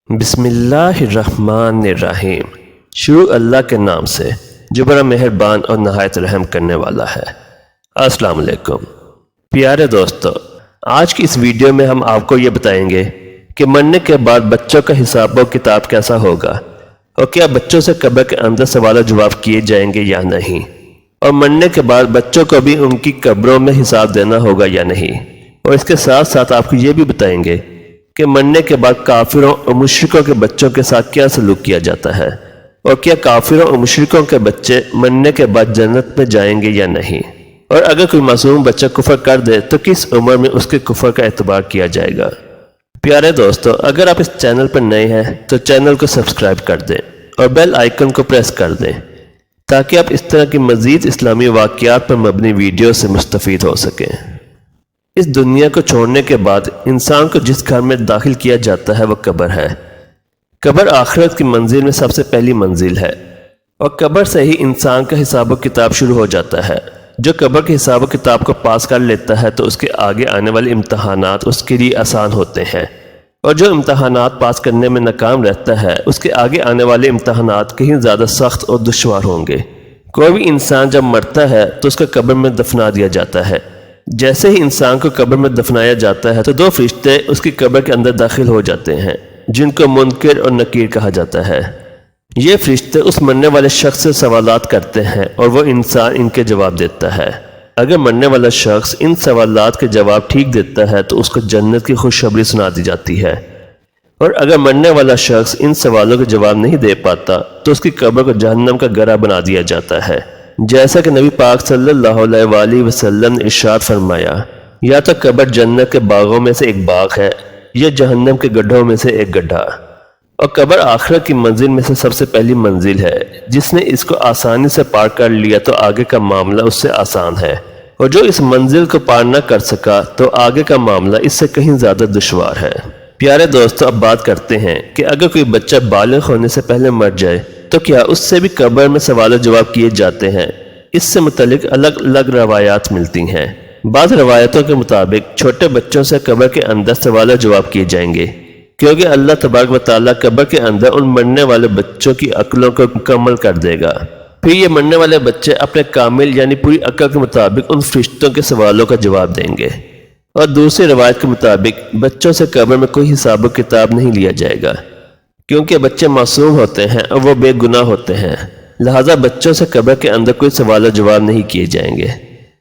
بسم اللہ الرحمن الرحیم۔ شروع اللہ کے نام سے جو بڑا مہربان اور نہایت رحم کرنے والا ہے۔ السلام علیکم پیارے دوستو، آج کی اس ویڈیو میں ہم آپ کو یہ بتائیں گے کہ مرنے کے بعد بچوں کا حساب و کتاب کیسا ہوگا، اور کیا بچوں سے قبر کے اندر سوال و جواب کیے جائیں گے یا نہیں، اور مرنے کے بعد بچوں کو بھی ان کی قبروں میں حساب دینا ہوگا یا نہیں، اور اس کے ساتھ ساتھ آپ کو یہ بھی بتائیں گے کہ مرنے کے بعد کافروں اور مشرکوں کے بچوں کے ساتھ کیا سلوک کیا جاتا ہے، اور کیا کافروں اور مشرکوں کے بچے مرنے کے بعد جنت میں جائیں گے یا نہیں، اور اگر کوئی معصوم بچہ کفر کر دے تو کس عمر میں اس کے کفر کا اعتبار کیا جائے گا۔ پیارے دوستو، اگر آپ اس چینل پر نئے ہیں تو چینل کو سبسکرائب کر دیں اور بیل آئیکن کو پریس کر دیں تاکہ آپ اس طرح کی مزید اسلامی واقعات پر مبنی ویڈیو سے مستفید ہو سکیں۔ اس دنیا کو چھوڑنے کے بعد انسان کو جس گھر میں داخل کیا جاتا ہے وہ قبر ہے۔ قبر آخرت کی منزل میں سب سے پہلی منزل ہے، اور قبر سے ہی انسان کا حساب و کتاب شروع ہو جاتا ہے۔ جو قبر کے حساب و کتاب کو پاس کر لیتا ہے تو اس کے آگے آنے والے امتحانات اس کے لیے آسان ہوتے ہیں، اور جو امتحانات پاس کرنے میں ناکام رہتا ہے اس کے آگے آنے والے امتحانات کہیں زیادہ سخت اور دشوار ہوں گے۔ کوئی بھی انسان جب مرتا ہے تو اس کو قبر میں دفنا دیا جاتا ہے۔ جیسے ہی انسان کو قبر میں دفنایا جاتا ہے تو دو فرشتے اس کی قبر کے اندر داخل ہو جاتے ہیں جن کو منکر اور نکیر کہا جاتا ہے۔ یہ فرشتے اس مرنے والے شخص سے سوالات کرتے ہیں اور وہ انسان ان کے جواب دیتا ہے۔ اگر مرنے والا شخص ان سوالات کے جواب ٹھیک دیتا ہے تو اس کو جنت کی خوشخبری سنا دی جاتی ہے، اور اگر مرنے والا شخص ان سوالوں کے جواب نہیں دے پاتا تو اس کی قبر کو جہنم کا گڑھا بنا دیا جاتا ہے، جیسا کہ نبی پاک صلی اللہ علیہ وآلہ وسلم نے ارشاد فرمایا، یا تو قبر جنت کے باغوں میں سے ایک باغ ہے یا جہنم کے گڈھوں میں سے ایک گڈھا، اور قبر آخرت کی منزل میں سے سب سے پہلی منزل ہے۔ جس نے اس کو آسانی سے پار کر لیا تو آگے کا معاملہ اس سے آسان ہے، اور جو اس منزل کو پار نہ کر سکا تو آگے کا معاملہ اس سے کہیں زیادہ دشوار ہے۔ پیارے دوستو، اب بات کرتے ہیں کہ اگر کوئی بچہ بالغ ہونے سے پہلے مر جائے تو کیا اس سے بھی قبر میں سوال و جواب کیے جاتے ہیں؟ اس سے متعلق الگ الگ روایات ملتی ہیں۔ بعض روایتوں کے مطابق چھوٹے بچوں سے قبر کے اندر سوال و جواب کیے جائیں گے، کیونکہ اللہ تبارک و تعالیٰ قبر کے اندر ان مرنے والے بچوں کی عقلوں کو مکمل کر دے گا۔ پھر یہ مرنے والے بچے اپنے کامل یعنی پوری عقل کے مطابق ان فرشتوں کے سوالوں کا جواب دیں گے، اور دوسری روایت کے مطابق بچوں سے قبر میں کوئی حساب و کتاب نہیں لیا جائے گا، کیونکہ بچے معصوم ہوتے ہیں اور وہ بے گناہ ہوتے ہیں، لہٰذا بچوں سے قبر کے اندر کوئی سوال و جواب نہیں کیے جائیں گے۔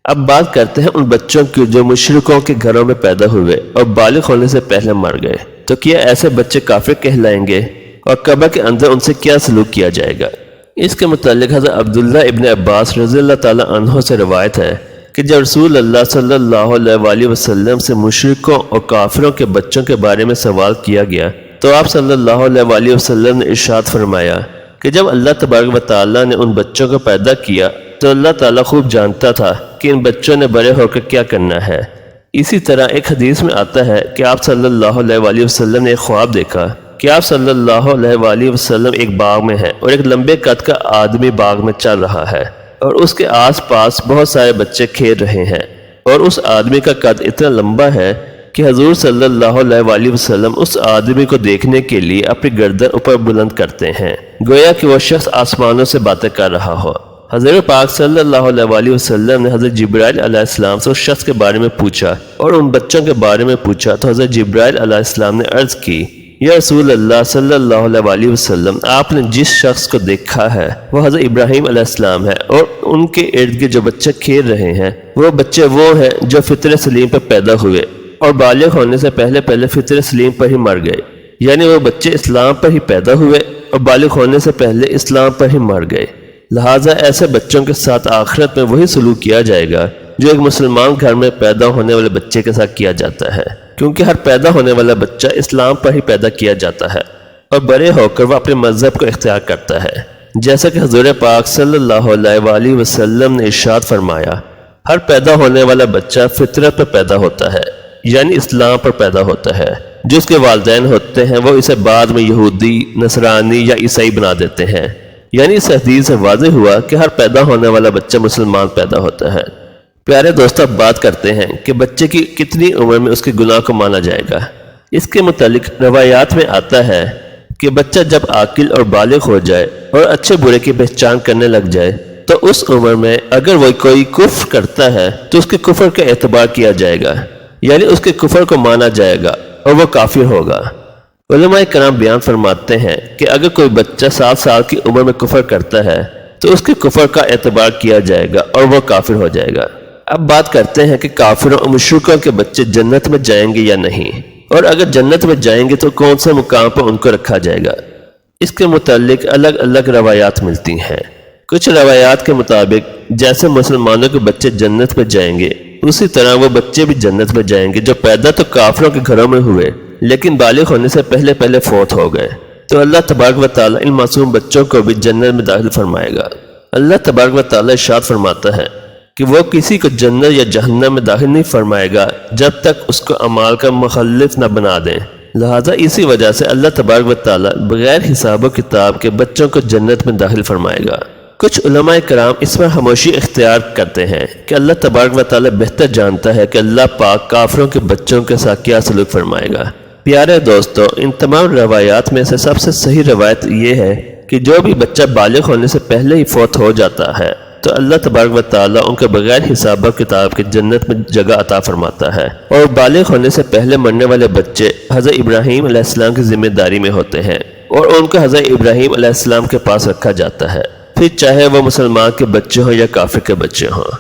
اب بات کرتے ہیں ان بچوں کی جو مشرکوں کے گھروں میں پیدا ہوئے اور بالغ ہونے سے پہلے مر گئے، تو کیا ایسے بچے کافر کہلائیں گے، اور قبر کے اندر ان سے کیا سلوک کیا جائے گا؟ اس کے متعلق حضرت عبداللہ ابن عباس رضی اللہ تعالیٰ عنہ سے روایت ہے کہ جب رسول اللہ صلی اللہ علیہ وآلہ وسلم سے مشرکوں اور کافروں کے بچوں کے بارے میں سوال کیا گیا تو آپ صلی اللہ علیہ وآلہ وسلم نے ارشاد فرمایا کہ جب اللہ تبارک و تعالیٰ نے ان بچوں کو پیدا کیا تو اللہ تعالیٰ خوب جانتا تھا کہ ان بچوں نے بڑے ہو کر کیا کرنا ہے۔ اسی طرح ایک حدیث میں آتا ہے کہ آپ صلی اللہ علیہ وآلہ وسلم نے ایک خواب دیکھا کہ آپ صلی اللہ علیہ وآلہ وسلم ایک باغ میں ہیں اور ایک لمبے قد کا آدمی باغ میں چل رہا ہے، اور اس کے آس پاس بہت سارے بچے کھیل رہے ہیں، اور اس آدمی کا قد اتنا لمبا ہے کہ حضور صلی اللہ علیہ وآلہ وسلم اس آدمی کو دیکھنے کے لیے اپنی گردن اوپر بلند کرتے ہیں، گویا کہ وہ شخص آسمانوں سے باتیں کر رہا ہو۔ حضرت پاک صلی اللہ علیہ وآلہ وسلم نے حضرت جبرائیل علیہ السلام سے اس شخص کے بارے میں پوچھا اور ان بچوں کے بارے میں پوچھا، تو حضرت جبرائیل علیہ السلام نے عرض کی، یا رسول اللہ صلی اللہ علیہ وآلہ وسلم، آپ نے جس شخص کو دیکھا ہے وہ حضرت ابراہیم علیہ السلام ہے، اور ان کے ارد گرد جو بچے کھیل رہے ہیں وہ بچے وہ ہیں جو فطر سلیم پر پیدا ہوئے اور بالغ ہونے سے پہلے فطر سلیم پر ہی مر گئے، یعنی وہ بچے اسلام پر ہی پیدا ہوئے اور بالغ ہونے سے پہلے اسلام پر ہی مر گئے۔ لہٰذا ایسے بچوں کے ساتھ آخرت میں وہی سلوک کیا جائے گا جو ایک مسلمان گھر میں پیدا ہونے والے بچے کے ساتھ کیا جاتا ہے، کیونکہ ہر پیدا ہونے والا بچہ اسلام پر ہی پیدا کیا جاتا ہے اور بڑے ہو کر وہ اپنے مذہب کو اختیار کرتا ہے، جیسا کہ حضور پاک صلی اللہ علیہ وآلہ وسلم نے ارشاد فرمایا، ہر پیدا ہونے والا بچہ فطرت پر پیدا ہوتا ہے، یعنی اسلام پر پیدا ہوتا ہے۔ جو اس کے والدین ہوتے ہیں وہ اسے بعد میں یہودی، نصرانی یا عیسائی بنا دیتے ہیں، یعنی اس حدیث سے واضح ہوا کہ ہر پیدا ہونے والا بچہ مسلمان پیدا ہوتا ہے۔ پیارے دوستو، اب بات کرتے ہیں کہ بچے کی کتنی عمر میں اس کے گناہ کو مانا جائے گا۔ اس کے متعلق روایات میں آتا ہے کہ بچہ جب عاقل اور بالغ ہو جائے اور اچھے برے کی پہچان کرنے لگ جائے تو اس عمر میں اگر وہ کوئی کفر کرتا ہے تو اس کے کفر کا اعتبار کیا جائے گا، یعنی اس کے کفر کو مانا جائے گا اور وہ کافر ہوگا۔ علماء کرام بیان فرماتے ہیں کہ اگر کوئی بچہ 7 سال کی عمر میں کفر کرتا ہے تو اس کے کفر کا اعتبار کیا جائے گا اور وہ کافر ہو جائے گا۔ اب بات کرتے ہیں کہ کافروں اور مشرکوں کے بچے جنت میں جائیں گے یا نہیں، اور اگر جنت میں جائیں گے تو کون سے مقام پر ان کو رکھا جائے گا۔ اس کے متعلق الگ الگ روایات ملتی ہیں۔ کچھ روایات کے مطابق جیسے مسلمانوں کے بچے جنت میں جائیں گے اسی طرح وہ بچے بھی جنت میں جائیں گے جو پیدا تو کافروں کے گھروں میں ہوئے لیکن بالغ ہونے سے پہلے فوت ہو گئے، تو اللہ تبارک و تعالیٰ ان معصوم بچوں کو بھی جنت میں داخل فرمائے گا۔ اللہ تبارک و تعالیٰ ارشاد فرماتا ہے کہ وہ کسی کو جنت یا جہنم میں داخل نہیں فرمائے گا جب تک اس کو اعمال کا مخلف نہ بنا دیں، لہذا اسی وجہ سے اللہ تبارک و تعالیٰ بغیر حساب و کتاب کے بچوں کو جنت میں داخل فرمائے گا۔ کچھ علماء کرام اس پر خاموشی اختیار کرتے ہیں کہ اللہ تبارک و تعالیٰ بہتر جانتا ہے کہ اللہ پاک کافروں کے بچوں کے ساتھ کیا سلوک فرمائے گا۔ پیارے دوستو، ان تمام روایات میں سے سب سے صحیح روایت یہ ہے کہ جو بھی بچہ بالغ ہونے سے پہلے ہی فوت ہو جاتا ہے تو اللہ تبارک و تعالیٰ ان کے بغیر حساب و کتاب کے جنت میں جگہ عطا فرماتا ہے، اور بالغ ہونے سے پہلے مرنے والے بچے حضرت ابراہیم علیہ السلام کی ذمہ داری میں ہوتے ہیں اور ان کو حضرت ابراہیم علیہ السلام کے پاس رکھا جاتا ہے، پھر چاہے وہ مسلمان کے بچے ہوں یا کافر کے بچے ہوں۔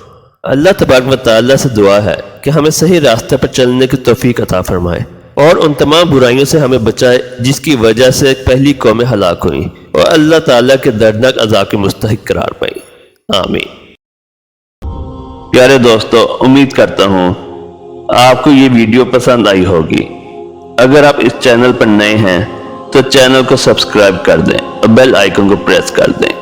اللہ تبارک و تعالیٰ سے دعا ہے کہ ہمیں صحیح راستے پر چلنے کی توفیق عطا فرمائے اور ان تمام برائیوں سے ہمیں بچائے جس کی وجہ سے پہلی قومیں ہلاک ہوئیں اور اللہ تعالیٰ کے دردناک عذاب کے مستحق قرار پائیں۔ آمین۔ پیارے دوستو، امید کرتا ہوں آپ کو یہ ویڈیو پسند آئی ہوگی۔ اگر آپ اس چینل پر نئے ہیں تو چینل کو سبسکرائب کر دیں اور بیل آئیکن کو پریس کر دیں۔